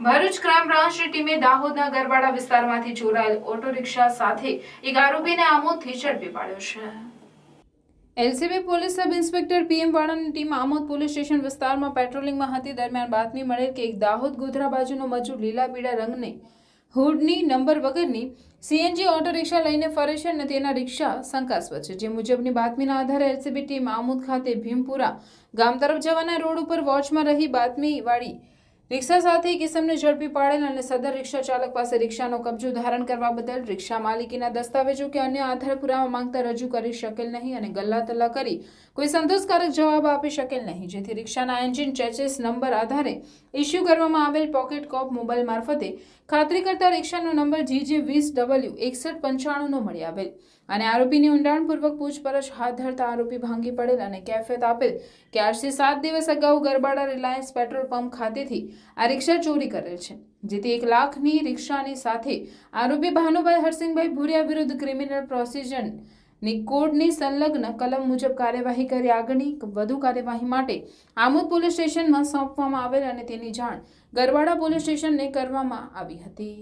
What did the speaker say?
Bharuch crime બ્રાન્ચની ટીમે દાહોદના ગરબાડા વિસ્તારમાંથી ચોરાયેલ ઓટો રિક્ષા સાથે એક આરોપીને આમોદથી ઝડપી પાડ્યો છે। LCB police sub inspector PM વાળાની ટીમ આમોદ પોલીસ સ્ટેશન વિસ્તારમાં પેટ્રોલિંગમાં હતી। દરમિયાન બાતમી મળેલ કે એક દાહોદ ગોધરા બાજુનો મજૂર લીલા પીળા રંગની હુડની નંબર વગરની સીએનજી ઓટો રિક્ષા લઈને ફરે છે અને તેના રિક્ષા શંકાસ્પદ છે। જે મુજબની બાતમીના આધારે એલસીબી ટીમ આમોદ ખાતે ભીમપુરા ગામ તરફ જવાના રોડ ઉપર વોચમાં રહી બાતમીવાળી રિક્ષા સાથે કિસમને ઝડપી પાડેલ અને સદર રિક્ષા ચાલક પાસે રિક્ષાનો કબજો ધારણ કરવા બદલ રિક્ષા માલિકીના દસ્તાવેજો કે અન્ય આધાર પુરાવા માંગતા રજૂ કરી શકેલ નહીં અને ગલ્લા તલ્લા કરી કોઈ સંતોષકારક જવાબ આપી શકેલ નહીં। જેથી રિક્ષાના એન્જિન ચેસિસ નંબર આધારે ઇસ્યુ કરવામાં આવેલ પોકેટ કોપ મોબાઈલ મારફતે ખાતરી કરતા રિક્ષાનો નંબર GJ20W6195 નો મળી આવેલ અને આરોપીની ઊંડાણપૂર્વક પૂછપરછ હાથ ધરતા આરોપી ભાંગી પડેલ અને કેફેત આપેલ કે આજથી 7 દિવસ અગાઉ ગરબાડા રિલાયન્સ પેટ્રોલ પંપ ખાતેથી આ રિક્ષા ચોરી કરેલ છે। જેથી 1 લાખની રિક્ષાની સાથે આરોપી ભાનુભાઈ હરસિંહભાઈ ભુરિયા વિરુદ્ધ ક્રિમિનલ પ્રોસિજરની કોડની સંલગ્ન કલમ મુજબ કાર્યવાહી કરી આગળની વધુ કાર્યવાહી માટે આમોદ પોલીસ સ્ટેશનમાં સોંપવામાં આવેલ અને તેની જાણ ગરબાડા પોલીસ સ્ટેશનને કરવામાં આવી હતી।